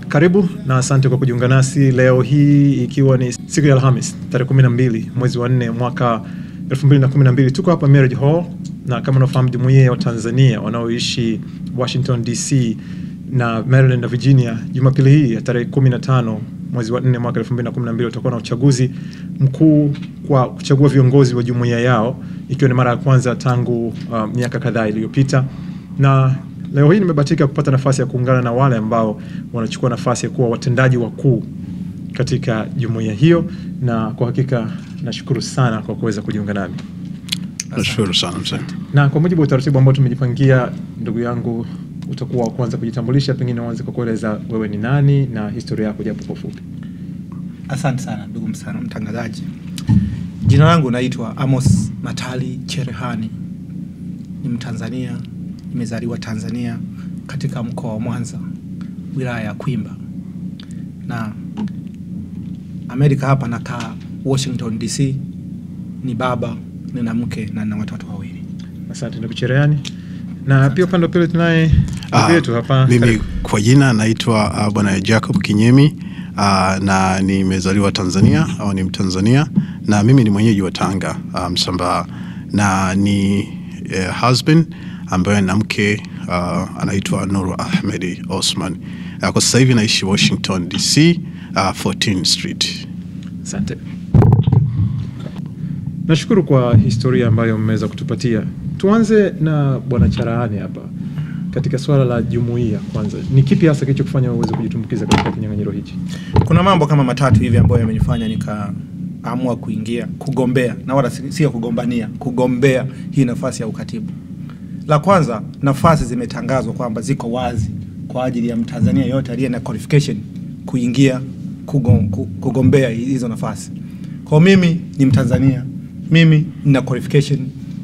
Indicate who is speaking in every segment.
Speaker 1: Karibu na asante kwa kujiunga nasi leo hii, ikiwa ni siku ya Alhamis tarehe 12 mwezi wa 4 mwaka 2012. Tuko hapa Marriage Hall, na kama unafahamu jumuiya ya Tanzania wanaoishi Washington DC na Maryland na Virginia, Jumapili hii ya tarehe 15 mwezi wa 4 mwaka 2012 utakuwa na uchaguzi mkuu kwa kuchagua viongozi wa jumuiya yao, ikiwa ni mara ya kwanza tangu miaka kadhaa iliyopita. Na leo hii nimebahatika kupata nafasi ya kuungana na wale ambao wanachukua nafasi ya kuwa watendaji wakuu katika jumuiya hiyo, na kwa hakika nashukuru sana kwa kuweza kujiunga nami.
Speaker 2: Nashukuru sana mzee.
Speaker 1: Na kwa mujibu wa utaratibu ambao tumejipangia, ndugu yangu, utakuwa wa kwanza kujitambulisha, pengine uanze kwa kueleza wewe ni nani na historia yako japo kwa ufupi.
Speaker 3: Asante sana ndugu mtangazaji. Jina langu naitwa Amos Matali Cherehani. Ni Mtanzania, nimezaliwa Tanzania katika mkoa wa Mwanza, wilaya ya Kwimba. Na Amerika hapa nakaa Washington DC. Ni baba, nina mke na nina watoto wawili.
Speaker 1: Asante ndugu Cherehani. Na pia upande wa pili tunaye wetu hapa.
Speaker 2: Mimi kwa jina naitwa Bwana Jacob Kinyemi, na nimezaliwa Tanzania au ni Mtanzania, na mimi ni mwenyeji wa Tanga, Msambaa, na ni husband ambaye na mke anaitwa Nuru Ahmedi Osman. Kwa sasa hivi naishi Washington DC, 14th Street.
Speaker 1: Asante. Nashukuru kwa historia ambayo mmeweza kutupatia. Tuanze na Bwana Cherehani hapa. Katika swala la jumuiya, kwanza ni kipi hasa kilichokufanya uweze kujitumbukiza katika kinyang'anyiro hichi?
Speaker 3: Kuna mambo kama matatu hivi ambayo yamenifanya nikaamua kugombea, na wala sio kugombania, kugombea hii nafasi ya ukatibu. La kwanza, nafasi zimetangazwa kwamba ziko wazi kwa ajili ya Mtanzania yote aliye na qualification kuingia kugombea hizo nafasi. Kwa mimi ni Mtanzania, mimi nina qualification,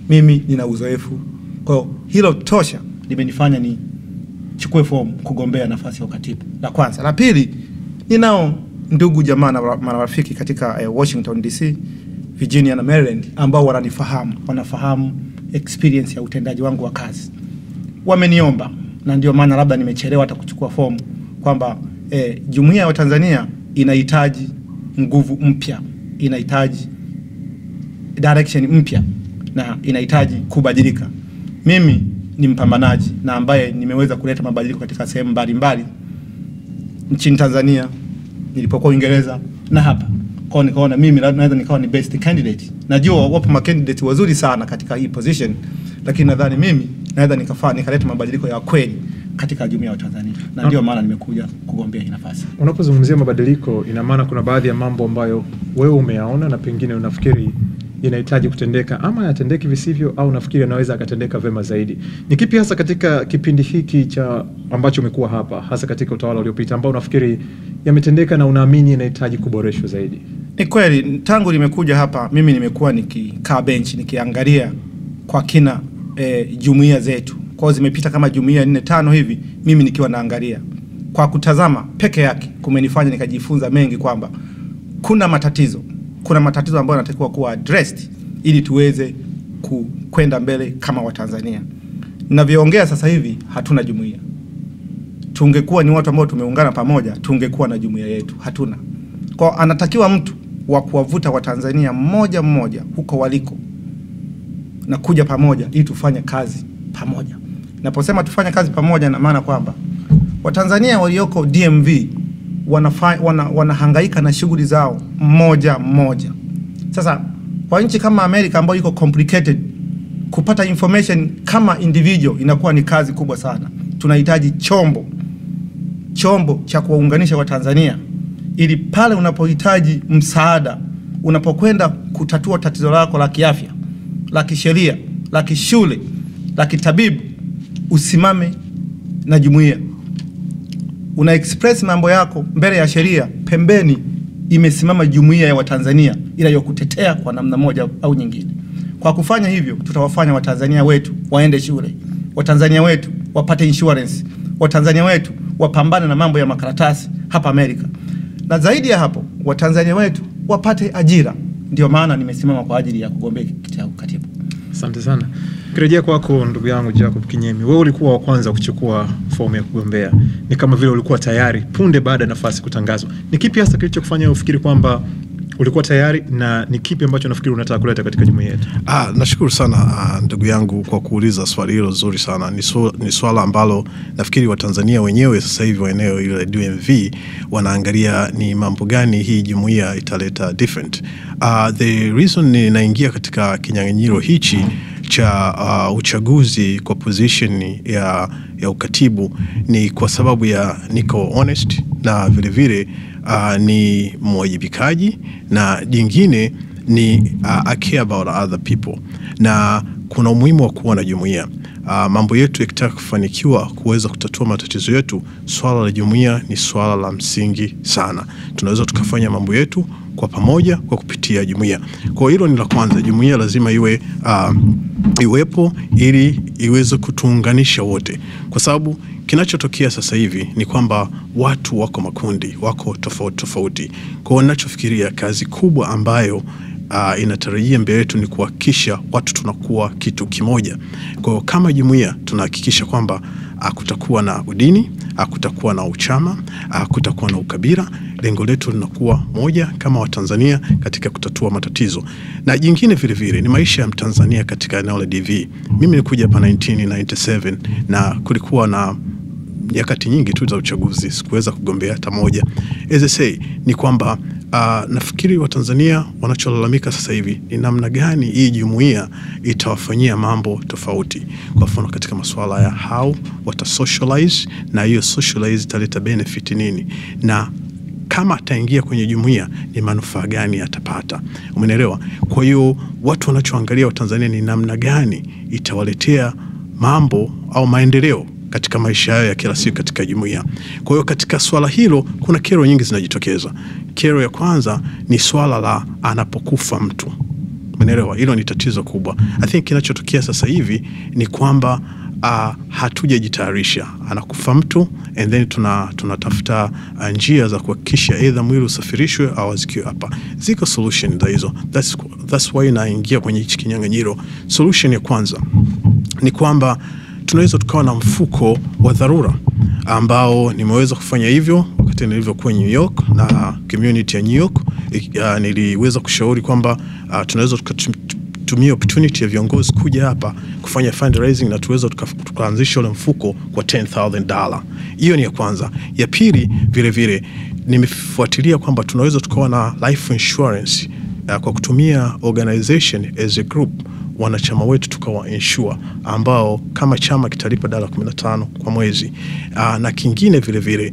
Speaker 3: mimi nina uzoefu. Kwa hilo tosha limenifanya ni chukue fomu kugombea nafasi ya ukatibu. La kwanza. La pili, ninao ndugu jamaa na marafiki katika Washington DC, Virginia na Maryland ambao wanafahamu experience ya utendaji wangu wa kazi. Wameniomba, na ndio maana labda nimechelewa hata kuchukua fomu, kwamba jumuiya ya Tanzania inahitaji nguvu mpya, inahitaji direction mpya, na inahitaji kubadilika. Mimi ni mpambanaji na ambaye nimeweza kuleta mabadiliko katika sehemu mbalimbali nchini Tanzania, nilipokuwa Uingereza na hapa. Kwa nikaona mimi naweza nikawa ni best candidate. Najua wapo ma candidate wazuri sana katika hii position, lakini nadhani mimi naweza nikaleta mabadiliko ya kweli katika jumuiya ya Tanzania. Na ndio maana nimekuja kugombea hii nafasi.
Speaker 1: Unapozungumzia mabadiliko, ina maana kuna baadhi ya mambo ambayo wewe umeyaona na pengine unafikiri inahitaji kutendeka, ama yatendeki visivyo, au nafikiri yanaweza akatendeka vema zaidi. Ni kipi hasa katika kipindi hiki cha ambacho umekuwa hapa, hasa katika utawala uliopita, ambao unafikiri yametendeka na unaamini inahitaji kuboreshwa zaidi?
Speaker 3: Ni kweli, tangu nimekuja hapa mimi nimekuwa nikikaa bench nikiangalia kwa kina jumuiya zetu. Kwa zimepita kama jumuiya 4-5 hivi, mimi nikiwa naangalia. Kwa kutazama peke yake kumenifanya nikajifunza mengi, kwamba kuna matatizo ambayo yanatakiwa kuwa addressed ili tuweze kwenda mbele kama Watanzania. Ninavyoongea sasa hivi hatuna jumuiya. Tungekuwa ni watu ambao tumeungana pamoja, tungekuwa na jumuiya yetu. Hatuna. Kwa anatakiwa mtu wa kuwavuta Watanzania mmoja mmoja huko waliko na kuja pamoja ili tufanye kazi pamoja. Naposema tufanye kazi pamoja, na maana kwamba Watanzania walioko DMV wanahangaika na shughuli zao mmoja mmoja. Sasa kwa nchi kama Amerika ambayo iko complicated, kupata information kama individual inakuwa ni kazi kubwa sana. Tunahitaji chombo cha kuwaunganisha Watanzania, ili pale unapohitaji msaada, unapokwenda kutatua tatizo lako la kiafya, la kisheria, la kishule, la kitabibu, usimame na jumuiya. Una express mambo yako mbele ya sheria, pembeni imesimama jumuiya ya Watanzania ila yokutetea kwa namna moja au nyingine. Kwa kufanya hivyo, tutawafanya Watanzania wetu waende shule, Watanzania wetu wapate insurance, Watanzania wetu wapambane na mambo ya makaratasi hapa Amerika, na zaidi ya hapo Watanzania wetu wapate ajira. Ndio maana nimesimama kwa ajili ya kugombea kiti cha ukatibu.
Speaker 1: Asante sana. Kirejea kwako ndugu yangu Jacob Kinyemi, wewe ulikuwa wa kwanza kuchukua fomu ya kugombea. Ni kama vile ulikuwa tayari punde baada ya nafasi kutangazwa. Ni kipi hasa kilichokufanya ufikiri kwamba ulikuwa tayari, na ni kipi ambacho nafikiri unataka kuleta katika jumuiya yetu?
Speaker 2: Nashukuru sana ndugu yangu kwa kuuliza swali hilo zuri sana. Ni swala ambalo nafikiri Watanzania wenyewe sasa hivi wa eneo ile DMV wanaangalia ni mambo gani hii jumuiya italeta different. The reason ninaingia katika kinyang'anyiro hichi cha uchaguzi kwa position ya ukatibu ni kwa sababu ya niko honest, na vile vile ni mwajibikaji, na jingine ni I care about other people, na kuna umuhimu wa kuwa na jumuiya. Mambo yetu yakitaka kufanikiwa kuweza kutatua matatizo yetu, swala la jumuiya ni swala la msingi sana. Tunaweza tukafanya mambo yetu kwa pamoja kwa kupitia jumuiya. Kwa hilo ni la kwanza, jumuiya lazima iwepo ili iweze kutuunganisha wote, kwa sababu kinachotokea sasa hivi ni kwamba watu wako makundi, wako tofauti tofauti. Kwa hiyo ninachofikiria kazi kubwa ambayo inatarajia mbele yetu ni kuhakikisha watu tunakuwa kitu kimoja. Kwa hiyo kama jumuiya tunahakikisha kwamba kutakuwa na udini, kutakuwa na uchama, kutakuwa na ukabila. Lengo letu linakuwa moja kama Watanzania katika kutatua matatizo. Na jingine vile vile ni maisha ya Mtanzania katika eneo la DV. Mimi nilikuja hapa 1997 na kulikuwa na nyakati nyingi tu za uchaguzi, sikuweza kugombea hata moja. As I say, ni kwamba nafikiri Watanzania wanacholalamika sasa hivi ni namna gani hii jumuiya itawafanyia mambo tofauti. Kwa mfano katika masuala ya how wata socialize, na hiyo socialize italeta benefit nini, na kama ataingia kwenye jumuiya ni manufaa gani atapata. Umeelewa? Kwa hiyo watu wanachoangalia Watanzania ni namna gani itawaletea mambo au maendeleo katika maisha yao ya kila siku katika jumuiya. Kwa hiyo katika swala hilo kuna kero nyingi zinajitokeza. Kero ya kwanza ni swala la anapokufa mtu. Umeelewa? Hilo ni tatizo kubwa. I think kinachotokea sasa hivi ni kwamba hatujajitayarisha. Anakufa mtu and then tunatafuta njia za kuhakikisha either mwili usafirishwe au azikiwe hapa. Ziko solution za hizo. That's why naingia kwenye hichi kinyang'anyiro. Solution ya kwanza ni kwamba tunaweza tukawa na mfuko wa dharura ambao nimeweza kufanya hivyo wakati nilivyokuwa New York na community ya New York. Niliweza kushauri kwamba tunaweza tukatumia opportunity ya viongozi kuja hapa kufanya fundraising, na tuweza tukaanzisha ule mfuko kwa $10,000. Hiyo ni ya kwanza. Ya pili vile vile nimefuatilia kwamba tunaweza tukawa na life insurance kwa kutumia organization as a group, wanachama wetu tukawa insure, ambao kama chama kitalipa $15 kwa mwezi. Na kingine vile vile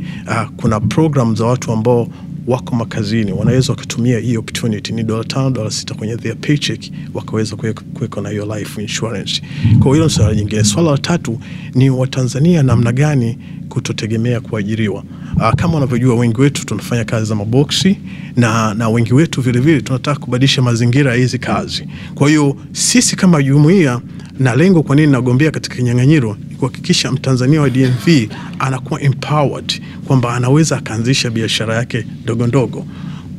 Speaker 2: kuna program za watu ambao wako makazini, wanaweza wakatumia hiyo opportunity, ni $5, $6 kwenye their paycheck, wakaweza kuweka na hiyo life insurance. Kwa hiyo swala jingine. Swala la tatu ni Watanzania namna gani kutotegemea kuajiriwa. Kama unavyojua wengi wetu tunafanya kazi za maboksi, na wengi wetu vile vile tunataka kubadilisha mazingira ya hizi kazi. Kwa hiyo sisi kama jumuiya, na lengo kwa nini nagombea katika kinyang'anyiro ni kuhakikisha Mtanzania wa DMV anakuwa empowered kwamba anaweza akaanzisha biashara yake ndogo ndogo.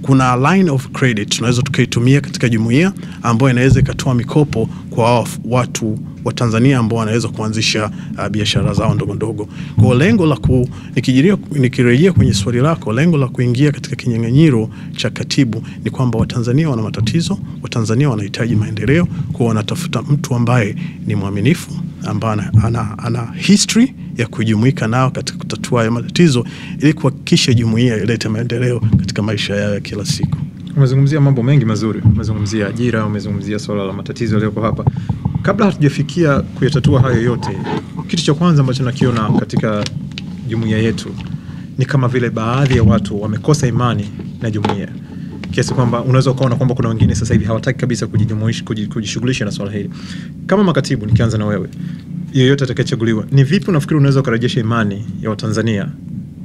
Speaker 2: Kuna line of credit tunaweza tukaitumia katika jumuiya ambayo inaweza ikatoa mikopo kwa watu wa Tanzania ambao wanaweza kuanzisha biashara zao ndogo ndogo. Kwa lengo la nikirejea kwenye swali lako, lengo la kuingia katika kinyang'anyiro cha katibu ni kwamba Watanzania wana matatizo, Watanzania wanahitaji maendeleo, kwa wanatafuta mtu ambaye ni mwaminifu, ambaye ana history ya kujumuika nao katika kutatua matatizo, ili kuhakikisha jumuiya ilete maendeleo katika maisha yao ya kila siku.
Speaker 1: Umezungumzia mambo mengi mazuri. Umezungumzia ajira, umezungumzia swala la matatizo yaliyoko hapa. Kabla hatujafikia kuyatatua hayo yote, kitu cha kwanza ambacho nakiona katika jumuiya yetu ni kama vile baadhi ya watu wamekosa imani na jumuiya, kiasi kwamba unaweza kuona kwamba kuna wengine sasa hivi hawataki kabisa kujishughulisha na swala hili. Kama makatibu, nikianza na wewe, yeyote atakayechaguliwa, ni vipi unafikiri unaweza kurejesha imani ya Watanzania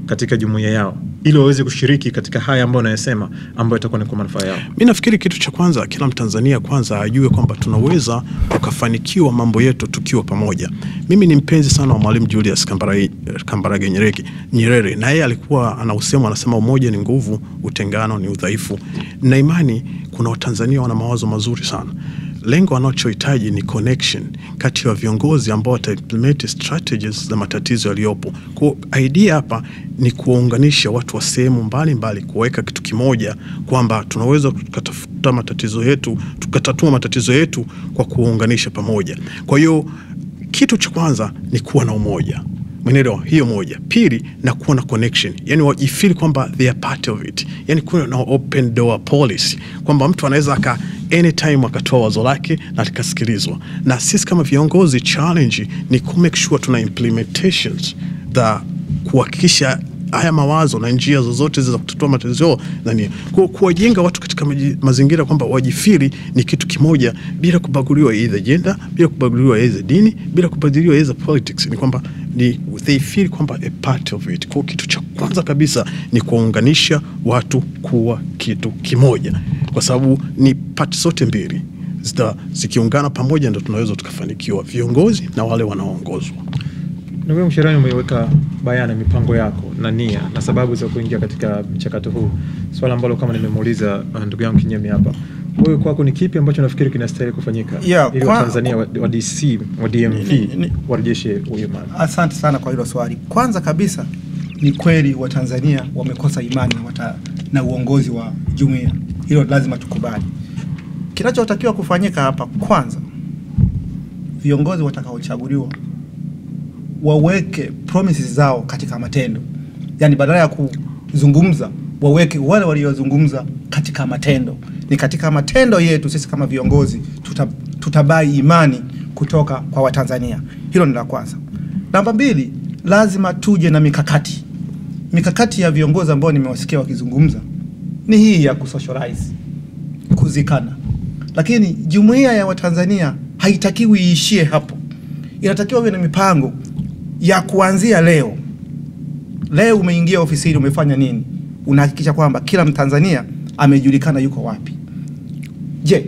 Speaker 1: katika jumuiya yao ili waweze kushiriki katika haya ambayo unayosema, ambayo itakuwa ni kwa manufaa yao?
Speaker 2: Mimi nafikiri kitu cha kwanza, kila Mtanzania kwanza ajue kwamba tunaweza tukafanikiwa mambo yetu tukiwa pamoja. Mimi ni mpenzi sana wa Mwalimu Julius Kambarage Nyerere, na yeye alikuwa anasema umoja ni nguvu, utengano ni udhaifu. Na imani kuna Watanzania wana mawazo mazuri sana. lengo wanachohitaji ni connection kati ya viongozi ambao wata-implement strategies za matatizo yaliyopo. Kwa idea hapa ni kuunganisha watu wa sehemu mbalimbali, kuweka kitu kimoja kwamba tunaweza tukatafuta matatizo yetu, tukatatua matatizo yetu kwa kuunganisha pamoja. Kwa hiyo kitu cha kwanza ni kuwa na umoja. Mwenendo hiyo moja. Pili, na kuwa na connection. Yani wajifeel kwamba they are part of it. Yani kuwa na open door policy. Kwamba mtu anaweza anytime akatoa wazo lake na likasikilizwa. Na sisi kama viongozi challenge ni make sure tuna implementations za kuhakikisha haya mawazo na njia zozote za kutatua matatizo nani. Kuwajenga watu katika mazingira kwamba wajifili ni kitu kimoja bila kubaguliwa either gender, bila kubaguliwa either dini, bila kubaguliwa either politics. Ni kwamba they feel kwamba a part of it. Kwa kitu cha kwanza kabisa ni kuunganisha watu kuwa kitu kimoja. Kwa sababu ni part zote mbili zikiungana pamoja ndio tunaweza tukafanikiwa, viongozi na wale wanaoongozwa.
Speaker 1: Na wewe Mshirani umeweka bayana mipango yako na nia na sababu za kuingia katika mchakato huu. Swala ambalo kama nimemuuliza ndugu yangu Kinyemi hapa. Wewe kwako ni kipi ambacho nafikiri kinastahili kufanyika ili Tanzania wa DC wa DMV warejeshe uimani?
Speaker 3: Asante sana kwa hilo swali. Kwanza kabisa ni kweli wa Tanzania wamekosa imani na uongozi wa jumuiya. Hilo lazima tukubali. Kinachotakiwa kufanyika hapa, kwanza viongozi watakaochaguliwa waweke promises zao katika matendo. Yani badala ya kuzungumza, waweke wale waliozungumza katika matendo. Ni katika matendo yetu sisi kama viongozi tutabai imani kutoka kwa Watanzania. Hilo ni la kwanza. Namba 2, lazima tuje na mikakati. Mikakati ya viongozi ambao nimewasikia wakizungumza ni hii ya kusocialize, kuzikana. Lakini jumuiya ya Watanzania haitakiwi iishie hapo. Inatakiwa iwe na mipango ya kuanzia leo. Leo umeingia ofisini, umefanya nini? Unahakikisha kwamba kila Mtanzania amejulikana yuko wapi. Je,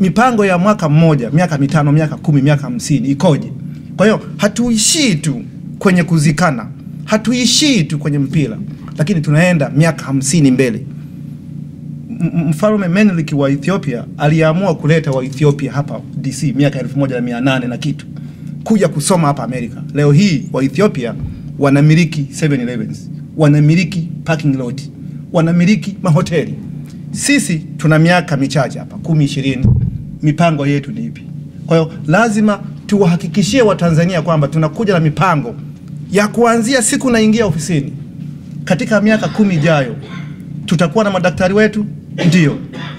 Speaker 3: mipango ya mwaka mmoja, miaka 5, miaka 10, miaka 50 ikoje? Kwa hiyo hatuishii tu kwenye kuzikana, hatuishii tu kwenye mpira, lakini tunaenda miaka 50 mbele. Mfalme Menelik wa Ethiopia aliamua kuleta wa Ethiopia hapa DC miaka 1800 na kitu kuja kusoma hapa Amerika. Leo hii wa Ethiopia wanamiliki 7-Elevens, wanamiliki parking lot, wanamiliki mahoteli. Sisi tuna miaka michache hapa, 10-20. Mipango yetu ni ipi? Kwa hiyo lazima tuwahakikishie Watanzania kwamba tunakuja na mipango ya kuanzia siku naingia ofisini. Katika miaka 10 ijayo tutakuwa na madaktari wetu, ndio.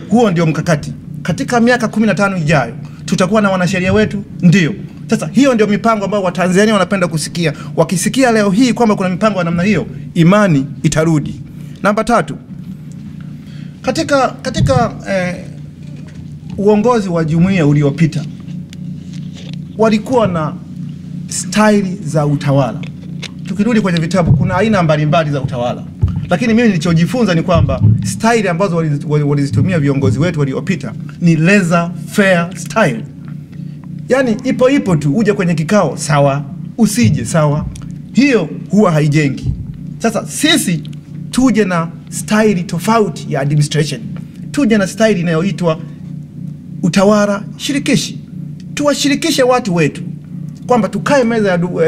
Speaker 3: Huo ndio mkakati. Katika miaka 15 ijayo tutakuwa na wanasheria wetu, ndio. Sasa hiyo ndio mipango ambayo Watanzania wanapenda kusikia. Wakisikia leo hii kwamba kuna mipango ya namna hiyo, imani itarudi. Namba 3. Katika uongozi wa jumuiya uliopita walikuwa na style za utawala. Tukirudi kwenye vitabu kuna aina mbalimbali za utawala. Lakini mimi nilichojifunza ni kwamba style ambazo walizitumia viongozi wetu waliopita ni laissez-faire style. Yani ipo tu, uje kwenye kikao sawa, usije sawa. Hiyo huwa haijengi. Sasa sisi tuje na style tofauti ya administration. Tuje na style inayoitwa utawala shirikishi. Tuwashirikishe watu wetu kwamba tukae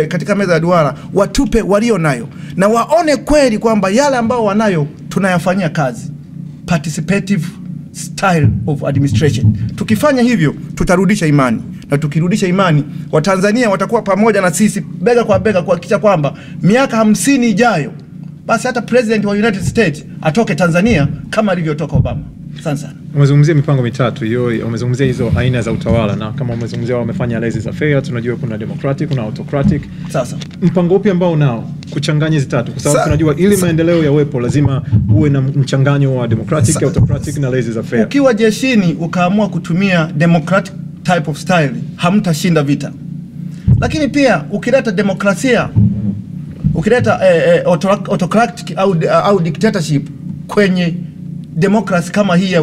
Speaker 3: katika meza ya duara, watupe walio nayo na waone kweli kwamba yale ambao wanayo tunayafanyia kazi. Participative style of administration. Tukifanya hivyo tutarudisha imani, na tukirudisha imani Watanzania watakuwa pamoja na sisi bega kwa bega kuhakikisha kwamba miaka 50 ijayo basi hata president wa United States atoke Tanzania kama alivyotoka Obama. Sana.
Speaker 1: Umezungumzia mipango mitatu hiyo, umezungumzia hizo aina za utawala, na kama umezungumzia wamefanya laissez-faire, tunajua kuna democratic, kuna autocratic.
Speaker 3: Sasa
Speaker 1: mpango upi ambao unao kuchanganya hizi tatu? Kwa sababu tunajua ili maendeleo yawepo lazima uwe na mchanganyo wa democratic, autocratic na laissez-faire.
Speaker 3: Ukiwa jeshini ukaamua kutumia democratic type of style, hamtashinda vita. Lakini pia ukileta demokrasia, ukileta autocratic au dictatorship kwenye demokrasi kama hii ya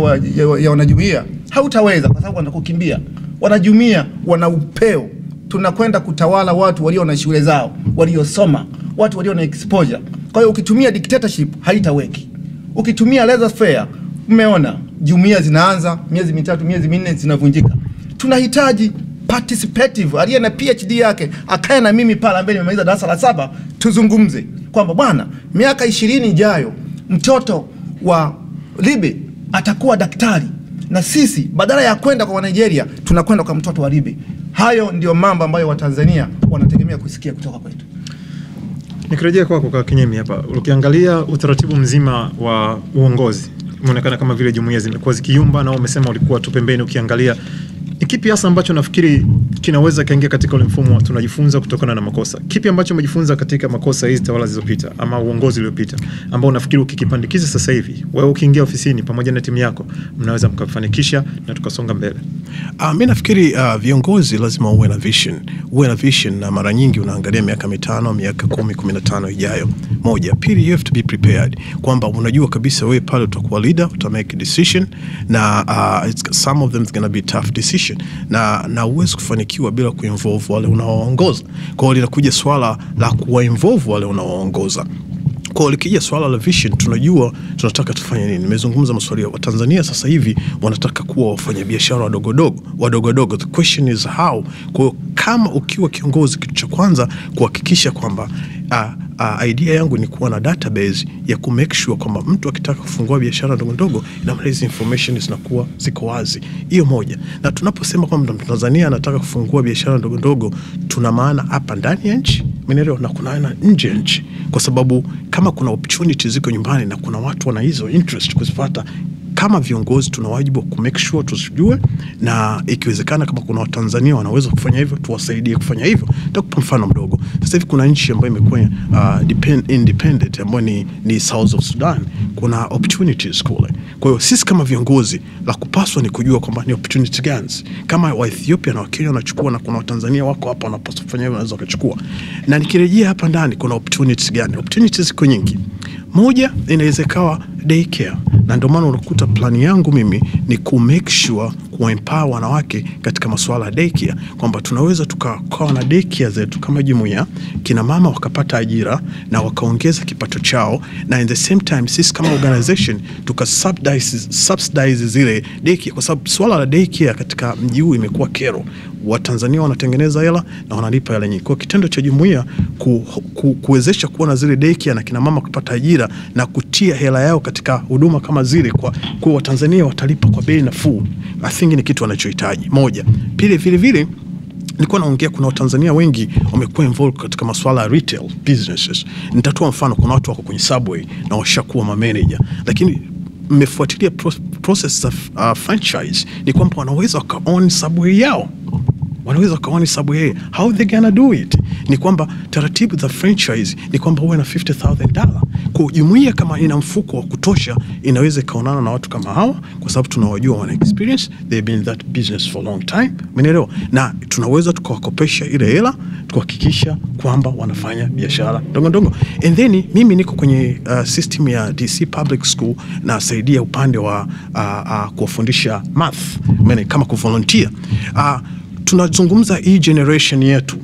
Speaker 3: wanajumuiya, hautaweza, kwa sababu wanakukimbia. Wanajumuiya wana upeo. Tunakwenda kutawala watu walio na shule zao, waliosoma, watu walio na exposure. Kwa hiyo ukitumia dictatorship haitaweki. Ukitumia laissez-faire, umeona jumuiya zinaanza miezi 3, miezi 4 zinavunjika. tunahitaji participative, aliye na PhD yake akae na mimi pale ambaye nimemaliza darasa la 7, tuzungumze kwamba bwana, miaka 20 ijayo mtoto wa Libe atakuwa daktari, na sisi badala ya kwenda kwa Nigeria tunakwenda kwa mtoto wa Libe. Hayo ndio mambo ambayo Watanzania wanategemea kusikia kutoka kwetu.
Speaker 1: Nikirejea kwako kwa Kinyemi hapa, ukiangalia utaratibu mzima wa uongozi, umeonekana kama vile jumuiya zimekuwa zikiyumba, na umesema ulikuwa tu pembeni ukiangalia. Ni kipi hasa ambacho nafikiri kinaweza kaingia katika ule mfumo tunajifunza kutokana na makosa? Kipi ambacho umejifunza katika makosa hizi tawala zilizopita ama uongozi uliopita ambao unafikiri ukikipandikiza sasa hivi wewe ukiingia ofisini pamoja na timu yako mnaweza mkafanikisha na tukasonga mbele?
Speaker 2: Mimi nafikiri viongozi lazima uwe na vision, na mara nyingi unaangalia miaka 5, miaka 10, 15 ijayo. Moja, pili, you have to be prepared kwamba unajua kabisa wewe pale utakuwa leader, uta make a decision, na some of them is going to be tough decision, na uwezi kufanikiwa bila kuinvolve wale unaoongoza. Kwa hiyo linakuja swala la kuwainvolve wale unaoongoza. Kwa likija swala la vision, tunajua tunataka tufanye nini. Nimezungumza maswali wa Tanzania sasa hivi wanataka kuwa wafanyabiashara wadogo. The question is how. Kwa kama ukiwa kiongozi, kitu cha kwanza kuhakikisha kwamba idea yangu ni kuwa na database ya ku make sure kwamba mtu akitaka kufungua biashara ndogo na hizo information zinakuwa ziko wazi. Hiyo moja. Na tunaposema kwamba Tanzania anataka kufungua biashara ndogo, tuna maana hapa ndani ya nchi, na kuna nje ya nchi, kwa sababu kama kuna opportunities ziko nyumbani na kuna watu wana hizo interest kuzipata, kama viongozi tuna wajibu ku make sure tujue, na ikiwezekana kama kuna Watanzania wanaweza kufanya hivyo tuwasaidie kufanya hivyo. Nitakupa mfano mdogo. Sasa hivi kuna nchi ambayo imekuwa independent ambayo ni South of Sudan. Kuna opportunities kule. Kwa hiyo sisi kama viongozi la kupaswa ni kujua kwamba ni opportunity gani. Kama wa Ethiopia na wa Kenya wanachukua na kuna Watanzania wako hapa wanapaswa kufanya hivyo, wanaweza kuchukua. Na nikirejea hapa ndani kuna opportunities gani? Opportunities ziko nyingi. Moja inaweza kawa daycare, na ndio maana unakuta plani yangu mimi ni ku make sure kuempower wanawake katika masuala ya daycare, kwamba tunaweza tukawa na daycare zetu kama jumuiya, kina mama wakapata ajira na wakaongeza kipato chao, na in the same time sisi kama organization subsidize zile daycare, kwa sababu swala la daycare katika mji huu imekuwa kero. Watanzania wanatengeneza hela na wanalipa hela nyingi. Kwa kitendo cha jumuiya kuwezesha kuwa na zile daycare na kina mama kupata ajira na kutia hela yao katika huduma kama zile, kwa Watanzania watalipa kwa bei nafuu, I think ni kitu wanachohitaji. Moja. Pili, vile nilikuwa naongea, kuna Watanzania wengi wamekuwa involved katika masuala ya retail businesses. Nitatoa mfano, kuna watu wako kwenye Subway na washakuwa manager, lakini mmefuatilia process of franchise ni kwamba wanaweza waka-own Subway yao. How they gonna do it? Ni kwamba taratibu za franchise ni kwamba uwe na $50,000. Kwa jumuiya kama ina mfuko wa kutosha inaweza kaonana na watu kama hao, kwa sababu tunawajua wana experience, they've been in that business for a long time. Umeelewa? Na tunaweza tukawakopesha ile hela, tukahakikisha kwamba wanafanya biashara ndogo. And then mimi niko kwenye system ya DC Public School na nasaidia upande wa kuwafundisha math, kama kuvolunteer. Tunazungumza hii generation yetu,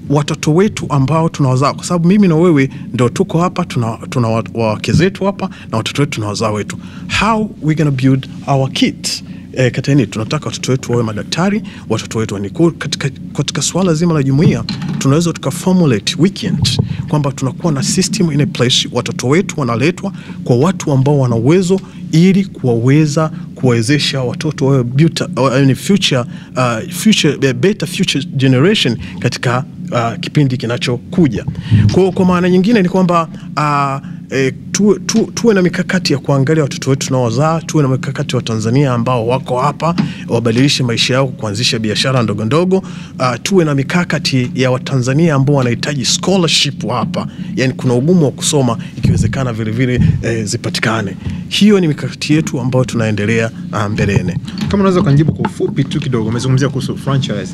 Speaker 2: watoto wetu ambao tunawazaa, kwa sababu mimi na wewe ndio tuko hapa, tuna wake zetu hapa na watoto wetu tunawazaa wetu. How we gonna build our kids? Kateni, tunataka watoto wetu wawe madaktari, watoto wetu waniku. Katika swala zima la jumuiya tunaweza tukaformulate weekend kwamba tunakuwa na system in a place, watoto wetu wanaletwa kwa watu ambao wana uwezo, ili kuwezesha watoto wawe better future generation katika kipindi kinachokuja. Kwa maana nyingine ni kwamba tuwe na mikakati ya kuangalia watoto wetu tunaowazaa, tuwe na mikakati wa Tanzania ambao wako hapa wabadilishe maisha yao kuanzisha biashara ndogo, tuwe na mikakati ya Watanzania ambao wanahitaji scholarship hapa, yani kuna ugumu wa kusoma, ikiwezekana vile zipatikane. Hiyo ni mikakati yetu ambayo tunaendelea mbeleni.
Speaker 1: Kama unaweza kujibu kwa ufupi tu kidogo, umezungumzia kuhusu franchise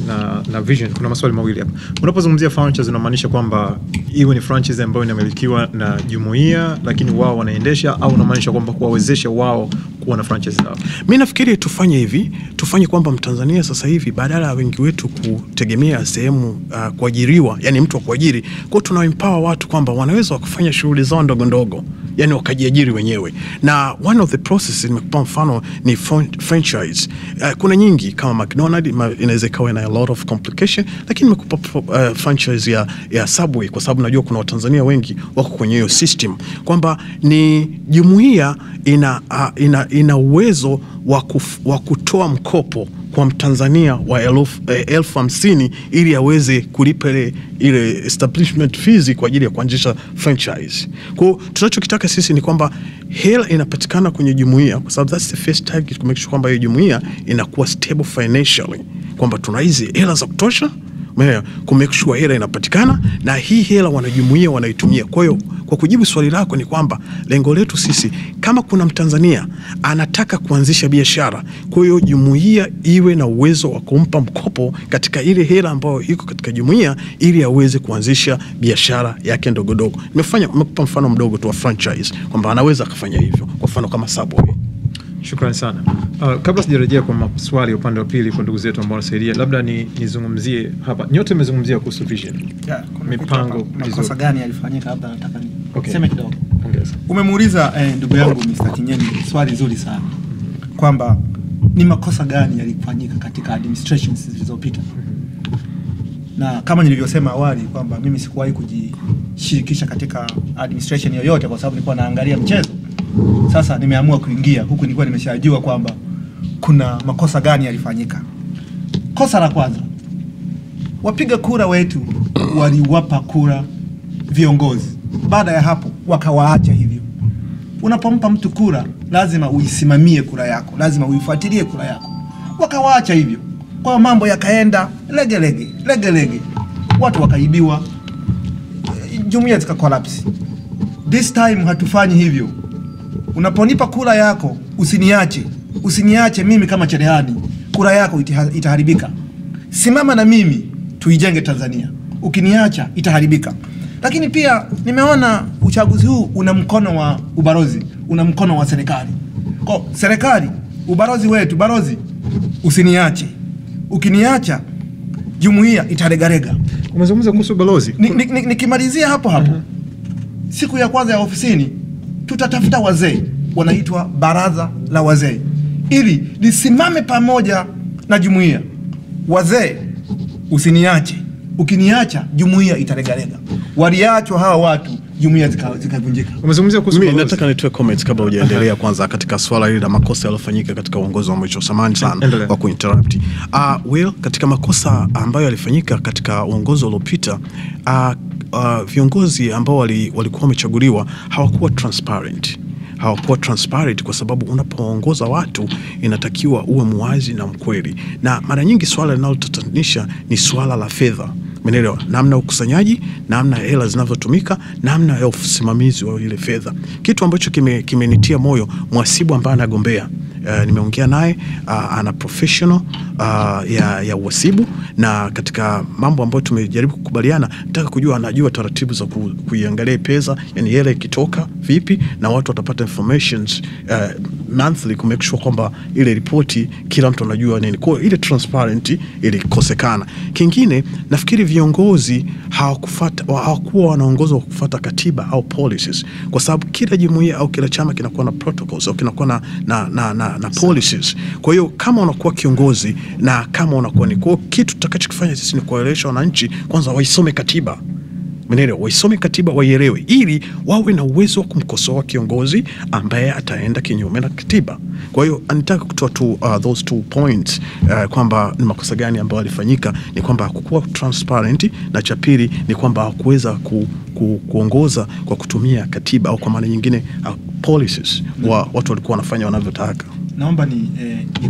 Speaker 1: na vision. Kuna maswali mawili hapa. Unapozungumzia franchise unamaanisha kwamba iwe ni franchise ambayo inamilikiwa na jumuiya lakini wao wanaendesha, au unamaanisha kwamba kuwawezesha wao kuwa na franchise zao?
Speaker 2: Mimi nafikiri tufanye kwamba Mtanzania sasa hivi badala ya wengi wetu kutegemea sehemu kuajiriwa, yani mtu wa kuajiri, kwa tuna empower watu kwamba wanaweza kufanya shughuli zao ndogo. yani wakajiajiri wenyewe. Na one of the processes nimekupa mfano ni franchise. Kuna nyingi kama McDonald's inaweza ikawa na a lot of complication, lakini nimekupa franchise ya Subway kwa sababu najua kuna Watanzania wengi wako kwenye hiyo system, kwamba ni jumuiya ina uwezo wa kutoa mkopo kwa Mtanzania wa 50,000 ili aweze kulipa ile establishment fees kwa ajili ya kuanzisha franchise. Kwa tunachokitaka sisi ni kwamba hela inapatikana kwenye jumuiya, kwa sababu that's the first target, to make sure kwamba hiyo jumuiya inakuwa stable financially, kwamba tuna hizi hela za kutosha kumake sure hela inapatikana na hii hela wanajumuiya wanaitumia. Kwa hiyo kwa kujibu swali lako ni kwamba lengo letu sisi, kama kuna Mtanzania anataka kuanzisha biashara, kwa hiyo jumuiya iwe na uwezo wa kumpa mkopo katika ile hela ambayo iko katika jumuiya ili aweze kuanzisha biashara yake ndogo. Nimekupa mfano mdogo tu wa franchise kwamba anaweza kufanya hivyo, kwa mfano kama Subway.
Speaker 1: Shukrani sana. Kabla sijarejea kwa maswali upande wa pili kwa ndugu zetu ambao wanasaidia, labda nizungumzie hapa. Nyote mmezungumzia kuhusu vision. Mipango
Speaker 3: makosa gani yalifanyika, labda nataka niseme kidogo.
Speaker 1: Ongeza.
Speaker 3: Umemuuliza ndugu yangu Mr. Kinyemi swali zuri sana. Kwamba ni makosa gani yalifanyika katika administrations zilizopita. Na kama nilivyosema awali kwamba mimi sikuwahi kujishirikisha katika administration yoyote kwa sababu nilikuwa naangalia mchezo. Sasa nimeamua kuingia huku, nilikuwa nimeshajua kwamba kuna makosa gani yalifanyika. Kosa la kwanza, wapiga kura wetu waliwapa kura viongozi, baada ya hapo wakawaacha hivyo. Unapompa mtu kura lazima uisimamie kura yako, lazima uifuatilie kura yako. Wakawaacha hivyo, kwa mambo yakaenda legelege, watu wakaibiwa, jumuiya zika collapse. This time hatufanyi hivyo. Unaponipa kura yako usiniache mimi kama cherehani, kura yako itaharibika. Simama na mimi tuijenge Tanzania, ukiniacha itaharibika. Lakini pia nimeona uchaguzi huu una mkono wa ubalozi, una mkono wa serikali. Kwa serikali, ubalozi wetu, balozi usiniache, ukiniacha jumuiya itaregarega.
Speaker 1: Umezungumza kuhusu balozi.
Speaker 3: Nikimalizia hapo siku ya kwanza ya ofisini tutatafuta wazee, wanaitwa baraza la wazee, ili lisimame pamoja na jumuiya. Wazee usiniache, ukiniacha jumuiya itaregarega. Waliachwa hawa watu, jumuiya zikavunjika.
Speaker 1: Umezungumzia kuhusu
Speaker 2: balozi. Mimi nataka nitoe comments kabla hujaendelea. Kwanza katika swala hili la makosa yaliyofanyika katika uongozi wa mwisho, samahani sana kwa kuinterrupt. Katika makosa ambayo yalifanyika katika uongozi uliopita, viongozi ambao walikuwa wamechaguliwa hawakuwa transparent kwa sababu unapoongoza watu inatakiwa uwe muwazi na mkweli. Na mara nyingi swala linalotatanisha ni swala la fedha. Umeelewa? Namna ukusanyaji, namna hela zinavyotumika, namna ya usimamizi wa ile fedha. Kitu ambacho kimenitia moyo, mhasibu ambaye anagombea, nimeongea naye, ana professional ya uhasibu, na katika mambo ambayo tumejaribu kukubaliana, nataka kujua anajua taratibu za kuiangalia pesa, yani hela ikitoka vipi na watu watapata informations monthly ku make sure kwamba ile ripoti kila mtu anajua nini. Kwa ile transparency ilikosekana. Kingine, nafikiri viongozi hawakuwa wanaongozwa kufuata katiba au policies, kwa sababu kila jumuiya au kila chama kinakuwa na protocols au kinakuwa na policies. Kwa hiyo kama unakuwa kiongozi na kama unakuwa ni, kwa kitu tutakachokifanya sisi ni kuwaelewesha wananchi kwanza waisome katiba. Waisome katiba, waielewe, ili wawe na uwezo wa kumkosoa kiongozi ambaye ataenda kinyume na katiba. Kwa hiyo anataka kutoa those two points, kwamba ni makosa gani ambayo yalifanyika. Ni kwamba hakukuwa transparent, na cha pili ni kwamba hakuweza kuongoza kwa kutumia katiba, au kwa maana nyingine policies watu walikuwa wanafanya wanavyotaka.
Speaker 3: Naomba ni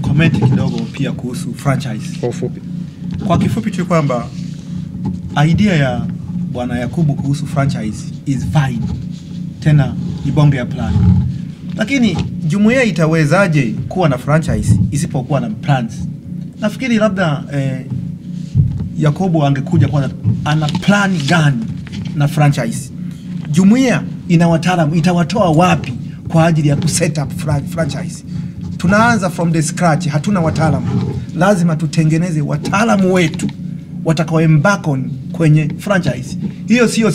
Speaker 3: comment kidogo pia kuhusu franchise. Kwa kifupi tu kwamba idea ya Bwana Yakubu kuhusu franchise is fine, tena ni bonge ya plan. Lakini jumuiya itawezaje kuwa na franchise isipokuwa na plans? Nafikiri labda Yakubu angekuja kwa ana plan gani na franchise. Jumuiya ina wataalamu, itawatoa wapi kwa ajili ya kuset up franchise? Tunaanza from the scratch, hatuna wataalamu. Lazima tutengeneze wataalamu wetu watakao embark on kwenye franchise. Hiyo sio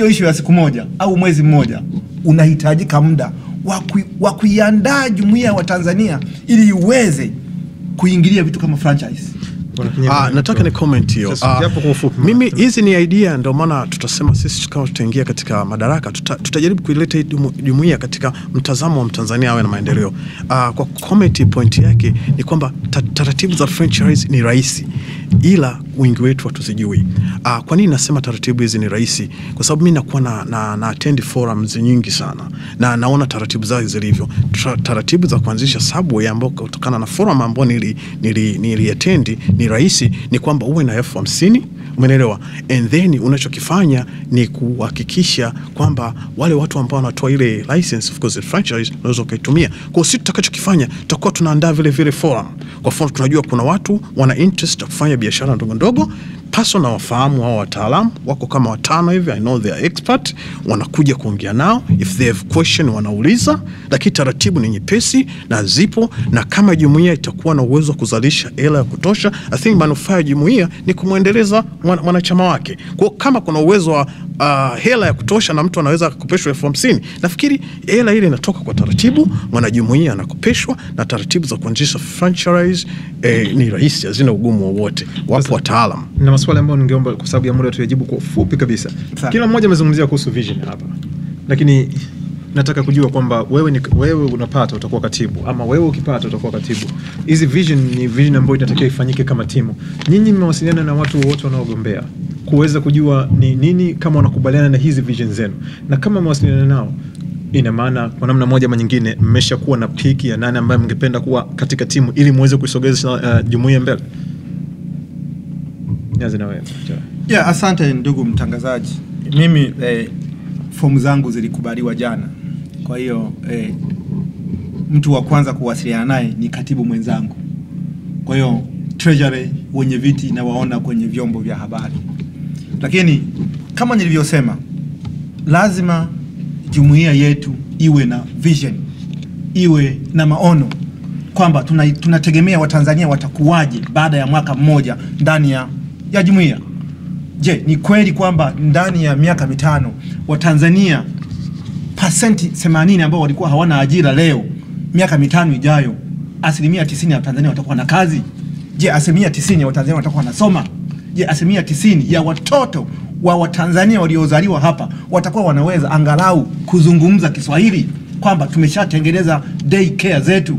Speaker 3: issue ya siku moja au mwezi mmoja. unahitajika muda wa kuiandaa jumuiya wa Tanzania ili iweze kuingilia vitu kama franchise.
Speaker 2: Nataka ni comment hiyo. Mimi hizi ni idea, ndio maana tutasema sisi kama tutaingia katika madaraka tutajaribu kuileta jumuiya katika mtazamo wa Mtanzania awe na maendeleo. Kwa comment point yake ni kwamba taratibu za franchise ni rahisi, ila wengi wetu hatuzijui. Kwa nini nasema taratibu hizi ni rahisi? Kwa sababu mimi nakuwa na attend forums nyingi sana na naona taratibu zao zilivyo. Taratibu za kuanzisha Subway ambao kutokana na forum ambao nili attend ni rahisi, ni kwamba uwe na elfu 50, umeelewa? And then unachokifanya ni kuhakikisha kwamba wale watu ambao wanatoa ile license, of course franchise, unaweza kuitumia. Kwa sisi tutakachokifanya tutakuwa tunaandaa vile forum. Kwa mfano tunajua kuna watu wana interest kufanya biashara ndogo ndogo, person na wafahamu hao wataalamu wako kama 5 hivi, I know they are expert, wanakuja kuongea nao, if they have question wanauliza, lakini taratibu ni nyepesi na zipo, na kama jumuiya itakuwa na uwezo wa kuzalisha hela ya kutosha, I think manufaa ya jumuiya ni kumuendeleza mwanachama wake. Kwa kama kuna uwezo wa hela ya kutosha na mtu anaweza kukopeshwa 50,000, nafikiri hela ile inatoka kwa taratibu, mwanajumuiya anakopeshwa, na taratibu za kuanzisha franchise ni rahisi, hazina ugumu wowote, wapo wataalamu.
Speaker 1: Na maswali ambayo ningeomba kwa sababu ya muda tuyajibu kwa ufupi kabisa. Kila mmoja amezungumzia kuhusu vision hapa, lakini nataka kujua kwamba wewe unapata utakuwa katibu, ama wewe ukipata utakuwa katibu. Hizi vision ni vision ambayo inatakiwa ifanyike kama timu. Nyinyi mmewasiliana na watu wote wanaogombea kuweza kujua ni nini, kama wanakubaliana na hizi vision zenu, na kama mmewasiliana nao, ina maana kwa namna moja ama nyingine mmeshakuwa na piki ya nani ambaye mngependa kuwa katika timu ili muweze kuisogeza jumuiya mbele. Nianze na wewe.
Speaker 3: Yeah, asante ndugu mtangazaji. Mimi fomu zangu zilikubaliwa jana. Kwa hiyo mtu wa kwanza kuwasiliana naye ni katibu mwenzangu. Kwa hiyo treasury wenye viti na waona kwenye vyombo vya habari. Lakini kama nilivyosema, lazima jumuiya yetu iwe na vision, iwe na maono kwamba tunategemea Watanzania watakuwaje baada ya mwaka mmoja ndani ya jumuiya. Je, ni kweli kwamba ndani ya miaka 5 Watanzania pasenti 80 ambao walikuwa hawana ajira leo, miaka 5 ijayo 90% ya Watanzania watakuwa na kazi? Je, 90% ya Watanzania watakuwa wanasoma? Je, 90% ya watoto wa Watanzania waliozaliwa hapa watakuwa wanaweza angalau kuzungumza Kiswahili, kwamba tumeshatengeneza day care zetu?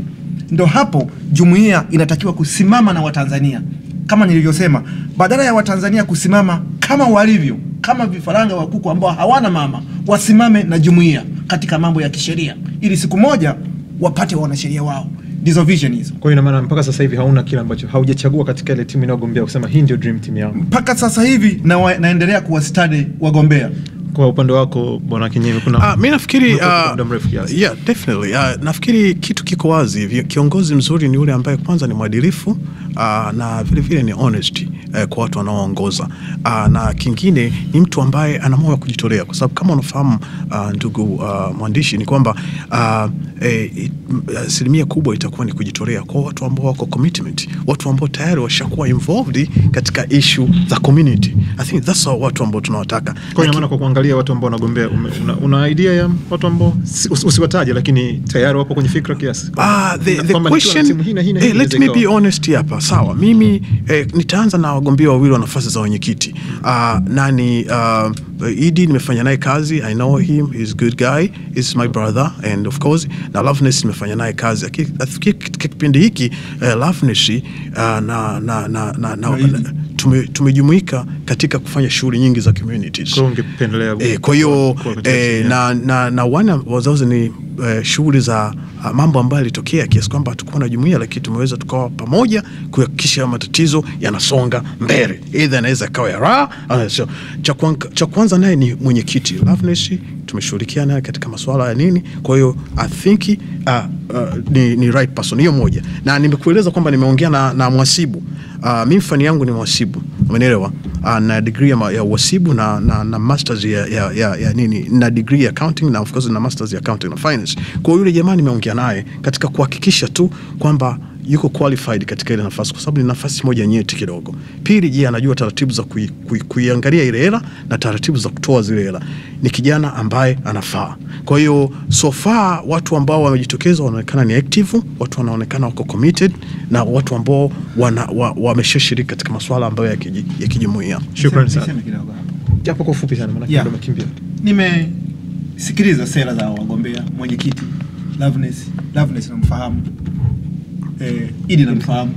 Speaker 3: Ndo hapo jumuiya inatakiwa kusimama na Watanzania. Kama nilivyosema, badala ya Watanzania kusimama kama walivyo, kama vifaranga wa kuku ambao hawana mama, wasimame na jumuiya katika mambo ya kisheria, ili siku moja wapate wanasheria wao. Ndizo vision hizo.
Speaker 1: Kwa hiyo ina maana mpaka sasa hivi hauna kile ambacho haujachagua katika ile timu inayogombea kusema hii ndio dream team yangu?
Speaker 3: Mpaka sasa hivi naendelea kuwastudy wagombea.
Speaker 1: Kwa upande wako Bwana Kinyemi, kuna
Speaker 2: mimi nafikiri yeah, definitely nafikiri kitu kiko wazi. Kiongozi mzuri ni yule ambaye kwanza ni mwadilifu na vile vile ni honest kwa watu wanaoongoza, na kingine ni mtu ambaye ana moyo wa kujitolea, kwa sababu kama unafahamu ndugu mwandishi, ni kwamba asilimia kubwa itakuwa ni kujitolea kwa watu ambao wako commitment, watu ambao tayari washakuwa involved katika issue za community. I think that's watu ambao tunawataka.
Speaker 1: Kwa maana kwa kuangalia watu ambao wanagombea, una idea ya watu ambao usiwataje lakini tayari wapo kwenye fikra kiasi?
Speaker 2: The question, let me be honest hapa. Sawa, mimi nitaanza na wagombea wawili wa nafasi za wenyekiti. Nani Idi nimefanya naye kazi, I know him, he's a good guy, he's my brother, and of course na Loveness nimefanya naye kazi. Kipindi hiki Loveness tumejumuika katika kufanya shughuli nyingi za communities. Kwa hiyo na wana wazazi ni shughuli za mambo ambayo yalitokea kiasi kwamba hatukuwa na jumuiya, lakini tumeweza tukawa pamoja kuhakikisha matatizo yanasonga mbele. Either anaweza kawa ya raha. Cha kwanza naye ni mwenyekiti Loveness, tumeshirikiana naye katika masuala ya nini. Kwa hiyo I think ni right person. Hiyo moja. Na nimekueleza kwamba nimeongea na mhasibu. Mimi fani yangu ni mhasibu, umeelewa? Na degree ya uhasibu na masters ya nini, na degree ya accounting, na of course na masters ya accounting na finance. Kwa hiyo yule jamani nimeongea naye katika kuhakikisha tu kwamba yuko qualified katika ile nafasi, kwa sababu ni nafasi moja nyeti kidogo. Pili, je, anajua taratibu za kuiangalia ile hela na taratibu za kutoa zile hela. Ni kijana ambaye anafaa. Kwa hiyo so far watu ambao wamejitokeza wanaonekana ni active, watu wanaonekana wako committed, na watu ambao wameshashiriki katika masuala ambayo ya kijumuiya.
Speaker 1: Shukrani sana. Japo kwa ufupi sana maana kidogo umekimbia.
Speaker 3: Nimesikiliza sera za wagombea, mwenyekiti Loveness namfahamu, Idi namfahamu,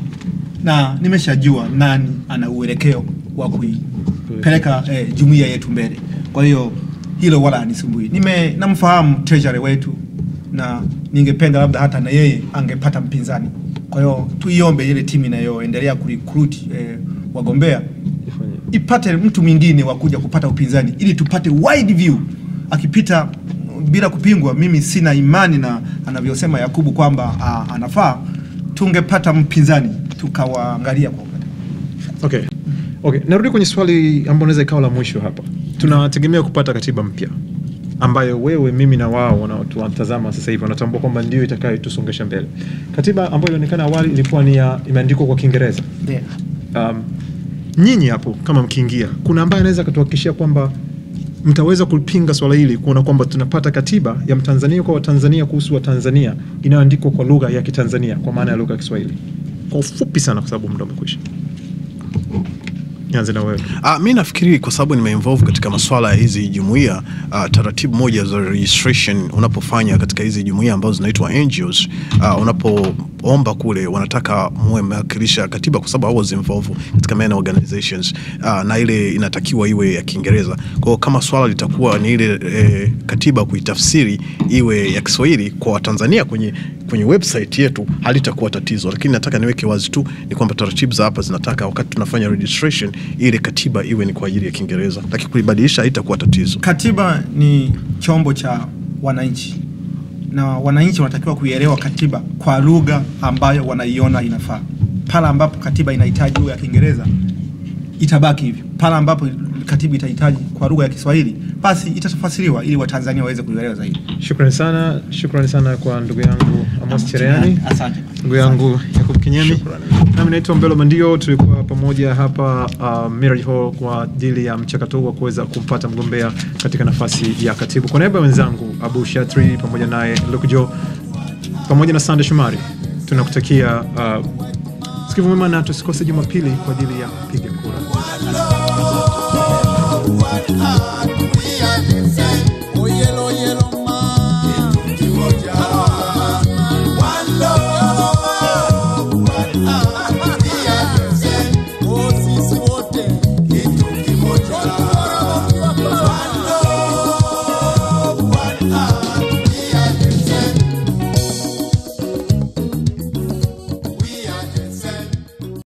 Speaker 3: na nimeshajua nani ana uelekeo wa kuipeleka jumuiya yetu mbele. Kwa hiyo hilo wala hanisumbui. Namfahamu treasury wetu, na ningependa labda hata na yeye angepata mpinzani. Kwa hiyo tuiombe ile timu inayoendelea kurecruit wagombea ipate mtu mwingine wa kuja kupata upinzani, ili tupate wide view. Akipita bila kupingwa, mimi sina imani na anavyosema Yakubu kwamba anafaa, tungepata mpinzani tukawaangalia kwa upande.
Speaker 1: Okay, narudi kwenye swali ambalo naweza ikawa la mwisho hapa. Tunategemea kupata katiba mpya ambayo wewe, mimi na wao wanaotazama sasa hivi wanatambua kwamba ndio itakayotusongesha mbele. Katiba ambayo ilionekana awali ilikuwa ni imeandikwa kwa Kiingereza. Nyinyi hapo kama mkiingia, kuna ambaye anaweza kutuhakikishia kwamba mtaweza kupinga swala hili, kuona kwamba tunapata katiba ya Mtanzania kwa Watanzania kuhusu Watanzania inayoandikwa kwa lugha ya Kitanzania, kwa maana ya lugha ya Kiswahili? Kwa ufupi sana, kwa sababu muda umekwisha. Nianze na wewe.
Speaker 2: Mimi nafikiri kwa sababu nimeinvolve katika masuala ya hizi jumuiya, taratibu moja za registration unapofanya katika hizi jumuiya ambazo zinaitwa NGOs, unapoomba kule wanataka muwe mwakilisha katiba, kwa sababu I was involved katika many organizations, na ile inatakiwa iwe ya Kiingereza. Kwa hiyo kama swala litakuwa ni ile katiba kuitafsiri iwe ya Kiswahili kwa Tanzania kwenye website yetu, halitakuwa tatizo. Lakini nataka niweke wazi tu ni kwamba taratibu za hapa zinataka wakati tunafanya registration ile katiba iwe ni kwa ajili ya Kiingereza, lakini kulibadilisha haitakuwa tatizo.
Speaker 3: Katiba ni chombo cha wananchi, na wananchi wanatakiwa kuielewa katiba kwa lugha ambayo wanaiona inafaa. Pala ambapo katiba inahitaji lugha ya Kiingereza itabaki hivyo. Pala ambapo katiba itahitaji kwa lugha ya Kiswahili, basi itatafasiriwa ili Watanzania waweze kuielewa zaidi.
Speaker 1: Shukrani sana kwa ndugu yangu Amos Cherehani.
Speaker 3: Asante.
Speaker 1: Ndugu yangu Yakubu Kinyemi. Nami naitwa Mbelo Mandio. Tulikuwa pamoja hapa Mirage Hall kwa ajili ya mchakato wa kuweza kumpata mgombea katika nafasi ya katibu. Kwa niaba ya wenzangu Abu Shatri pamoja naye Lukujo pamoja na Sande Shumari, tunakutakia siku mwema, na tusikose Jumapili kwa ajili ya kupiga kura.